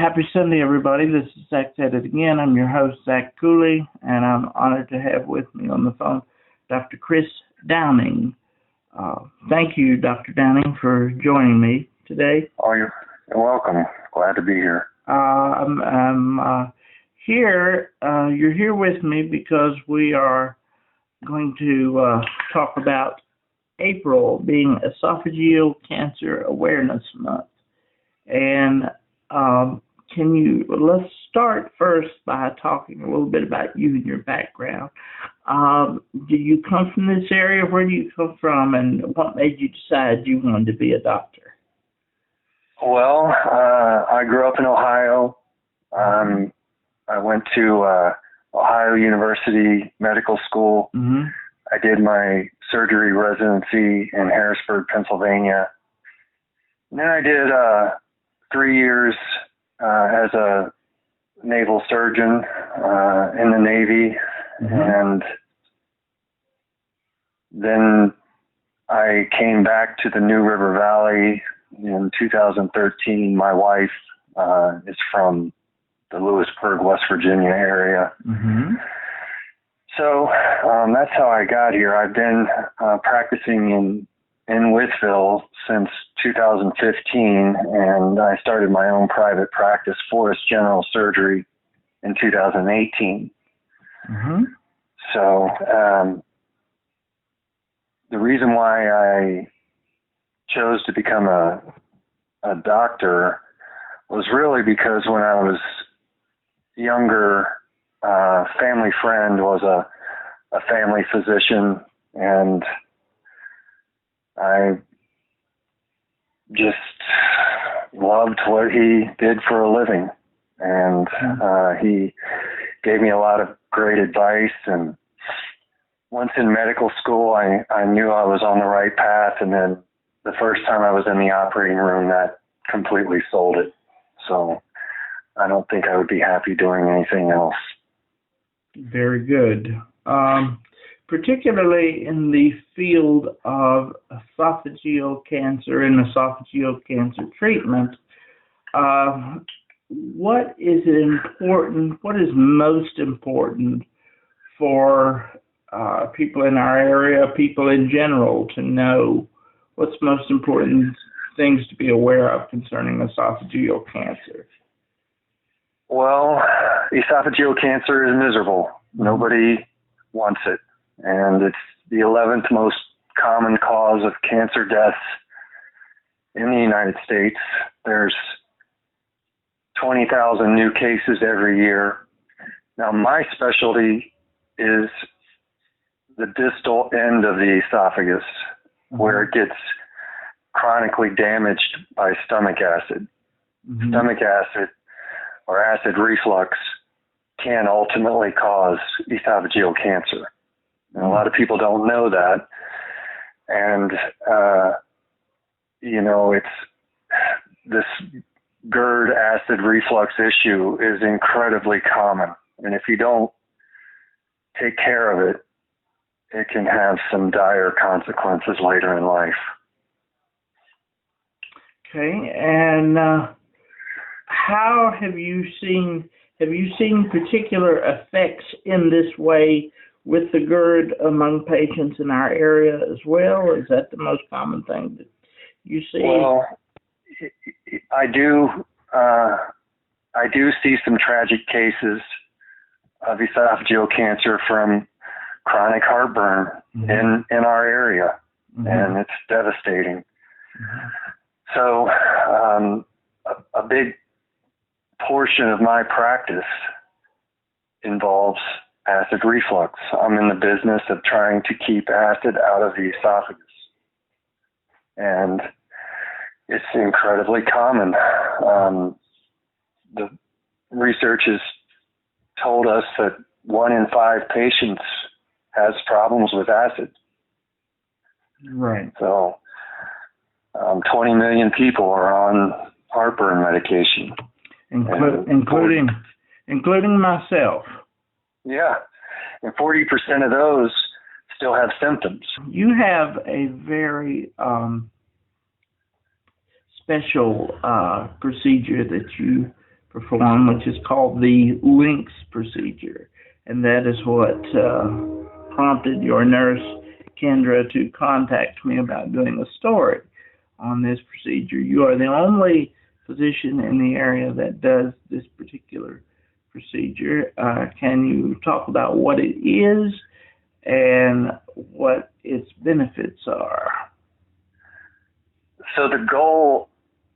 Happy Sunday, everybody. This is Zach Said It Again. I'm your host, Zach Cooley, and I'm honored to have with me on the phone Dr. Chris Downing. Thank you, Dr. Downing, for joining me today. Oh, you're welcome. Glad to be here. I'm here. You're here with me because we are going to talk about April being Esophageal Cancer Awareness Month. And let's start first by talking a little bit about you and your background. Do you come from this area? Where do you come from, and what made you decide you wanted to be a doctor? Well, I grew up in Ohio. I went to Ohio University Medical School. Mm-hmm. I did my surgery residency in Harrisburg, Pennsylvania. And then I did 3 years as a naval surgeon in the Navy. Mm-hmm. And then I came back to the New River Valley in 2013. My wife is from the Lewisburg, West Virginia area. Mm-hmm. So that's how I got here. I've been practicing in Whiteville since 2015, and I started my own private practice, Forrest General Surgery, in 2018. Mm-hmm. So the reason why I chose to become a doctor was really because when I was younger, family friend was a family physician, and I just loved what he did for a living. And he gave me a lot of great advice. And once in medical school, I knew I was on the right path. And then the first time I was in the operating room, that completely sold it. So I don't think I would be happy doing anything else. Very good. Particularly in the field of esophageal cancer and esophageal cancer treatment, what is most important for people in our area, people in general, to know? What's most important things to be aware of concerning esophageal cancer? Well, esophageal cancer is miserable. Nobody wants it. And it's the 11th most common cause of cancer deaths in the United States. There's 20,000 new cases every year. Now, my specialty is the distal end of the esophagus, where it gets chronically damaged by stomach acid. Mm-hmm. Stomach acid or acid reflux can ultimately cause esophageal cancer. And a lot of people don't know that. And, it's this GERD acid reflux issue is incredibly common. And if you don't take care of it, it can have some dire consequences later in life. Okay. And how have you seen particular effects in this way with the GERD among patients in our area as well? Is that the most common thing that you see? Well, I do see some tragic cases of esophageal cancer from chronic heartburn mm-hmm. in our area, mm-hmm. and it's devastating. Mm-hmm. So a big portion of my practice involves acid reflux. I'm in the business of trying to keep acid out of the esophagus. And it's incredibly common. The research has told us that 1 in 5 patients has problems with acid. Right. So 20 million people are on heartburn medication. Including myself. Yeah, and 40% of those still have symptoms. You have a very special procedure that you perform, which is called the LINX procedure. And that is what prompted your nurse, Kendra, to contact me about doing a story on this procedure. You are the only physician in the area that does this particular procedure. Can you talk about what it is and what its benefits are? So the goal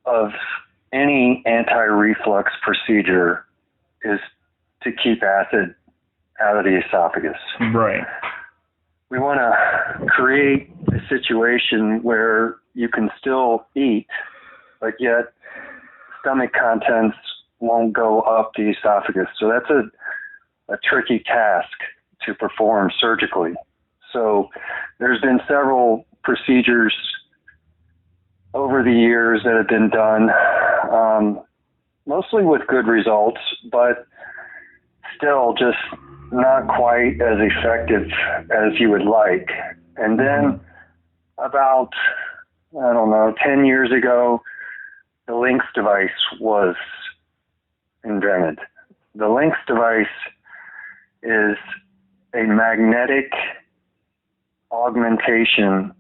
of any anti-reflux procedure is to keep acid out of the esophagus. Right. We want to create a situation where you can still eat, but yet stomach contents won't go up the esophagus. So that's a tricky task to perform surgically. So there's been several procedures over the years that have been done, mostly with good results, but still just not quite as effective as you would like. And then about, 10 years ago, the LINX device was invented. The LINX device is a magnetic augmentation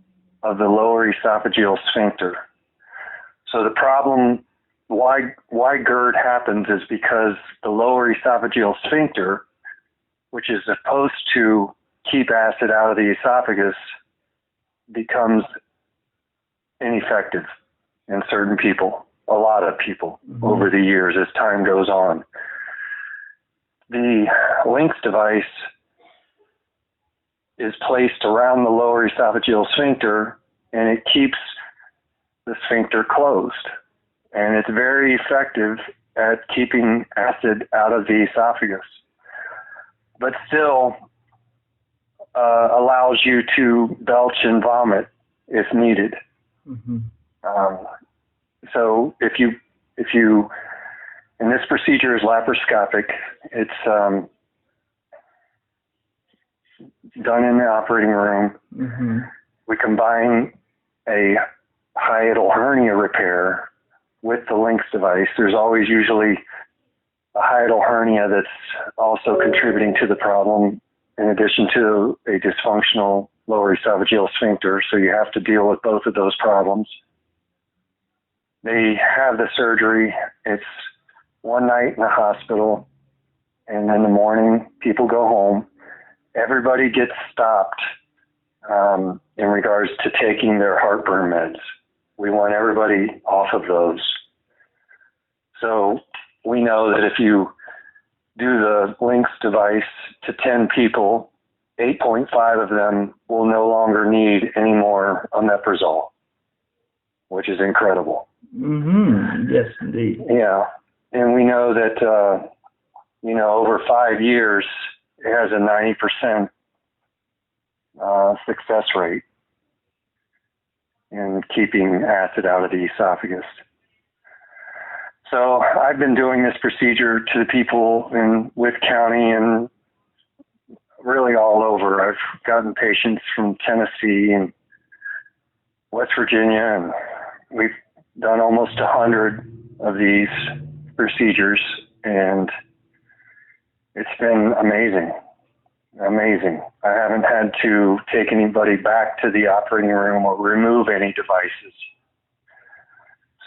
of the lower esophageal sphincter. So the problem, why GERD happens is because the lower esophageal sphincter, which is supposed to keep acid out of the esophagus, becomes ineffective in certain people, a lot of people over the years as time goes on. The LINX device is placed around the lower esophageal sphincter, and it keeps the sphincter closed. And it's very effective at keeping acid out of the esophagus, but still allows you to belch and vomit if needed. So if you, and this procedure is laparoscopic, it's done in the operating room. We combine a hiatal hernia repair with the LINX device. There's always usually a hiatal hernia that's also contributing to the problem, in addition to a dysfunctional lower esophageal sphincter. So you have to deal with both of those problems. They have the surgery. It's one night in the hospital, and in the morning, people go home. Everybody gets stopped in regards to taking their heartburn meds. We want everybody off of those. So we know that if you do the LINX device to 10 people, 8.5 of them will no longer need any more omeprazole, which is incredible. Yes, indeed. Yeah. And we know that, over 5 years, it has a 90% success rate in keeping acid out of the esophagus. So I've been doing this procedure to the people in Wythe County and really all over. I've gotten patients from Tennessee and West Virginia, and we've done almost 100 of these procedures, and it's been amazing. Amazing. I haven't had to take anybody back to the operating room or remove any devices.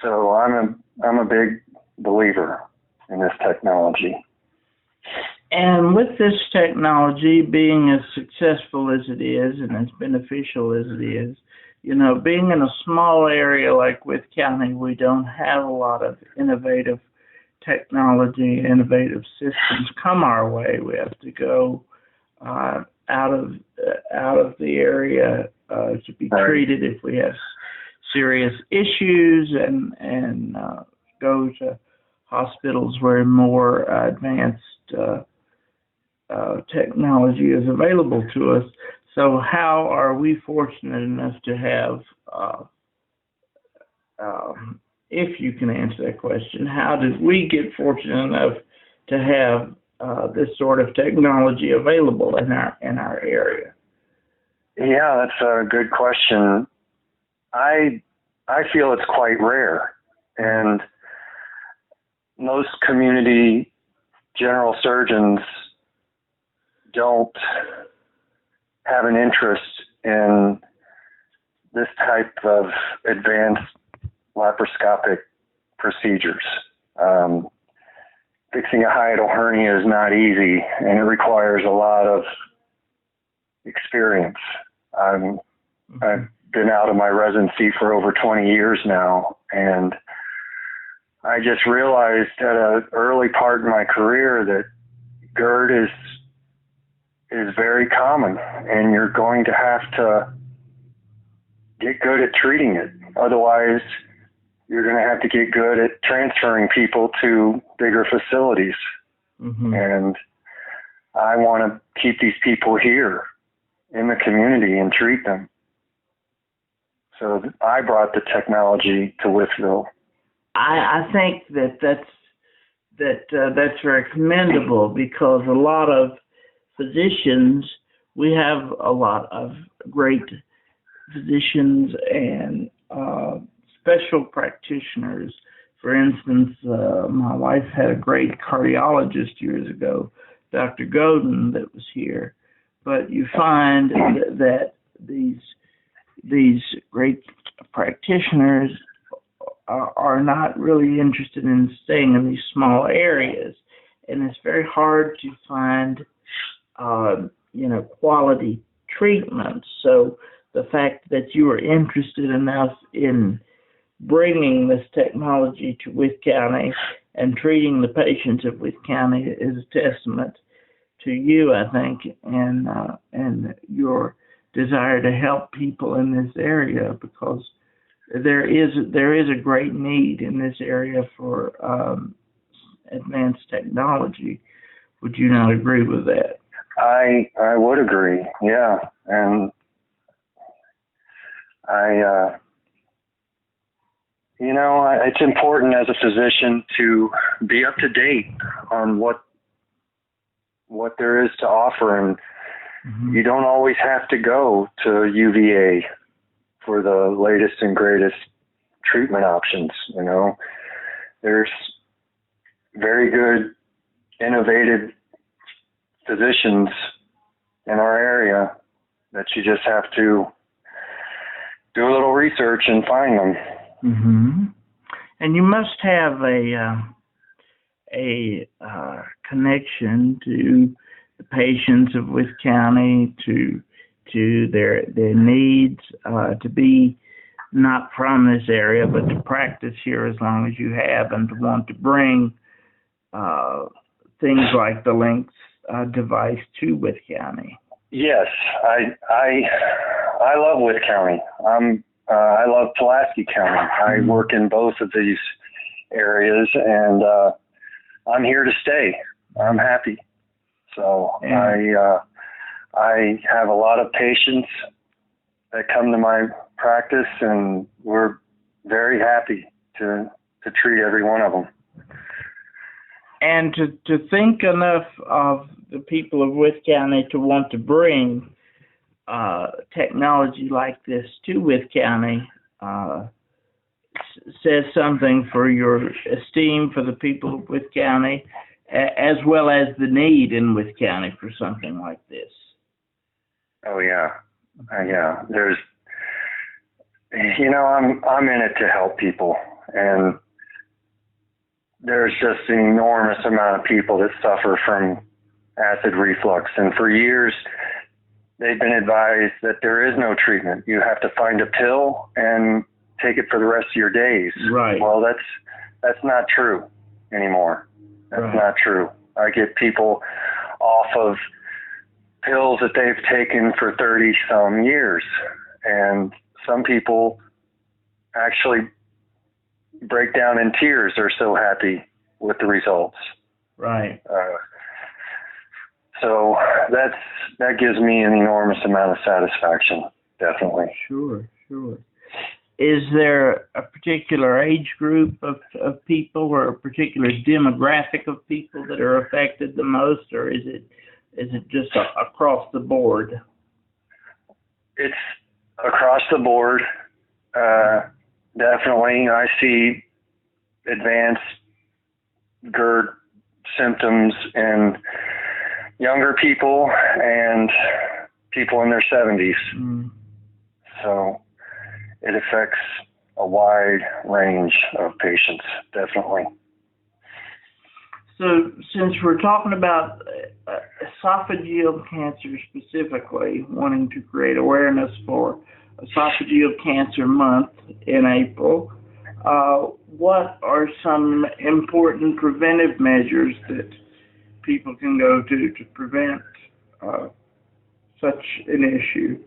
So I'm a big believer in this technology. And with this technology being as successful as it is and as beneficial as it is, being in a small area like Wythe County, we don't have a lot of innovative technology, innovative systems come our way. We have to go out of the area to be treated if we have serious issues, and go to hospitals where more advanced technology is available to us. So how are we fortunate enough to have, if you can answer that question, how did we get fortunate enough to have this sort of technology available in our area? Yeah, that's a good question. I feel it's quite rare. And, most community general surgeons don't have an interest in this type of advanced laparoscopic procedures. Fixing a hiatal hernia is not easy, and it requires a lot of experience. I've been out of my residency for over 20 years now, and I just realized at an early part in my career that GERD is very common, and you're going to have to get good at treating it. Otherwise, you're going to have to get good at transferring people to bigger facilities. And I want to keep these people here in the community and treat them. So I brought the technology to Wytheville. I think that's very commendable, because a lot of physicians, we have a lot of great physicians and special practitioners. For instance, my wife had a great cardiologist years ago, Dr. Godin, that was here. But you find that these great practitioners are not really interested in staying in these small areas, and it's very hard to find quality treatment. So the fact that you are interested enough in bringing this technology to Wythe County and treating the patients of Wythe County is a testament to you, I think, and your desire to help people in this area, because there is a great need in this area for advanced technology. Would you not agree with that? I would agree, yeah. And it's important as a physician to be up to date on what there is to offer, and you don't always have to go to UVA for the latest and greatest treatment options. There's very good, innovative physicians in our area that you just have to do a little research and find them. And you must have a connection to the patients of Wythe County, to their needs, to be not from this area, but to practice here as long as you have, and to want to bring things like the LINX device to Wythe County. Yes, I love Wythe County. I love Pulaski County. I work in both of these areas, and I'm here to stay. I'm happy. So I have a lot of patients that come to my practice, and we're very happy to treat every one of them. And to think enough of the people of Wythe County to want to bring technology like this to Wythe County says something for your esteem for the people of Wythe County, as well as the need in Wythe County for something like this. Oh yeah, yeah. There's, I'm in it to help people, and there's just an enormous amount of people that suffer from acid reflux, and for years they've been advised that there is no treatment. You have to find a pill and take it for the rest of your days. Right. Well, that's not true anymore. That's not true. I get people off of pills that they've taken for 30-some years, and some people actually break down in tears. They're so happy with the results. Right. So that gives me an enormous amount of satisfaction, definitely. Sure. Is there a particular age group of people, or a particular demographic of people that are affected the most, or is it just across the board? It's across the board. Definitely, I see advanced GERD symptoms in younger people and people in their 70s. So it affects a wide range of patients, definitely. So since we're talking about esophageal cancer specifically, wanting to create awareness for Esophageal Cancer Month in April, what are some important preventive measures that people can go to prevent such an issue?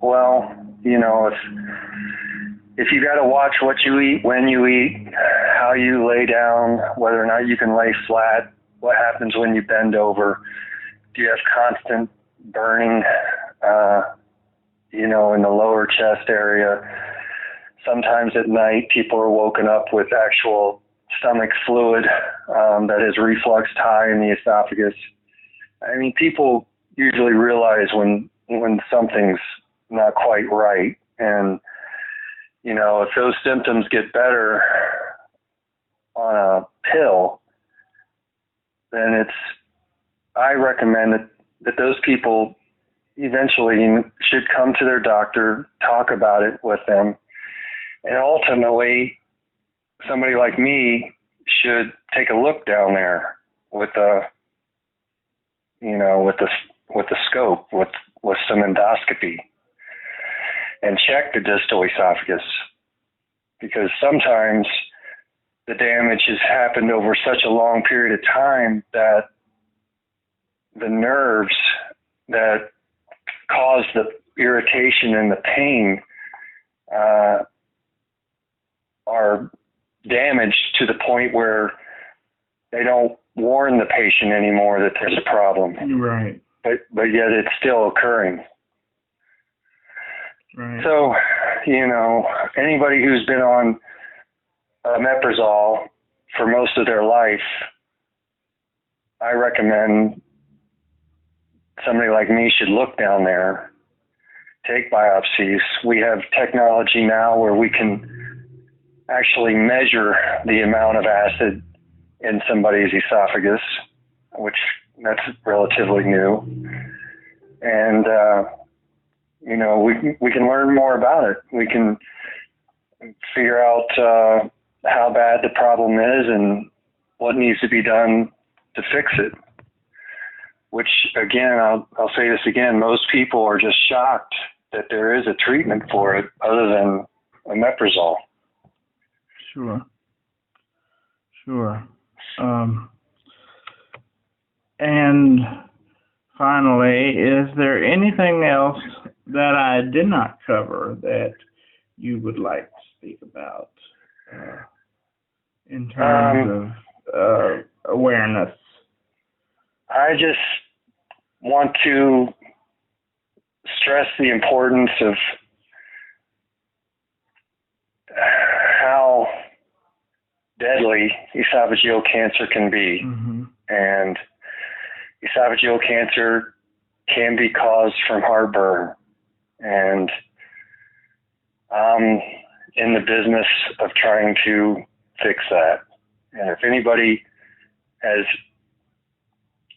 Well, you know, if you got to watch what you eat, when you eat, how you lay down, whether or not you can lay flat, what happens when you bend over, do you have constant burning, you know, in the lower chest area? Sometimes at night, people are woken up with actual stomach fluid that is refluxed high in the esophagus. I mean, people usually realize when something's not quite right. And, you know, if those symptoms get better on a pill, then I recommend that those people eventually should come to their doctor, talk about it with them, and ultimately somebody like me should take a look down there with a, you know, with the scope, with some endoscopy, and check the distal esophagus, because sometimes the damage has happened over such a long period of time that the nerves that cause the irritation and the pain are damaged to the point where they don't warn the patient anymore that there's a problem. Right. But yet it's still occurring. Right. So, you know, anybody who's been on omeprazole for most of their life, I recommend somebody like me should look down there, take biopsies. We have technology now where we can actually measure the amount of acid in somebody's esophagus, which that's relatively new. And, you know, we can learn more about it. We can figure out how bad the problem is and what needs to be done to fix it. Which, again, I'll say this again, most people are just shocked that there is a treatment for it other than omeprazole. Sure. And finally, is there anything else that I did not cover that you would like to speak about in terms of awareness? I just want to stress the importance of how deadly esophageal cancer can be. Mm-hmm. And esophageal cancer can be caused from heartburn. And I'm in the business of trying to fix that. And if anybody has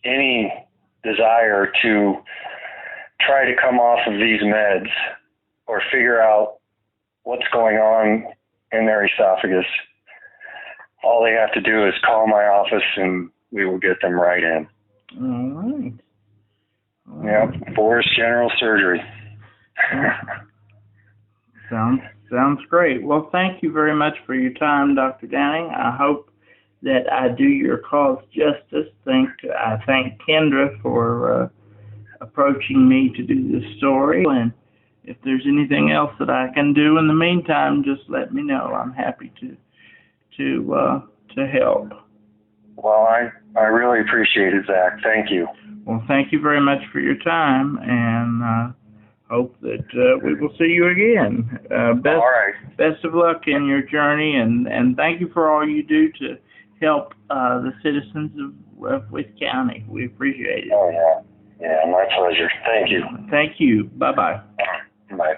any desire to try to come off of these meds or figure out what's going on in their esophagus, all they have to do is call my office and we will get them right in. All right. Yep, Forrest General Surgery. Sounds great. Well, thank you very much for your time, Dr. Downing. I hope that I do your cause justice. I thank Kendra for approaching me to do this story. And if there's anything else that I can do in the meantime, just let me know. I'm happy to help. Well, I really appreciate it, Zach. Thank you. Well, thank you very much for your time, and hope that we will see you again. All right. Best of luck in your journey, and thank you for all you do to help the citizens of Wythe County. We appreciate it. Oh, yeah. Yeah, my pleasure. Thank you. Thank you. Bye-bye. Bye.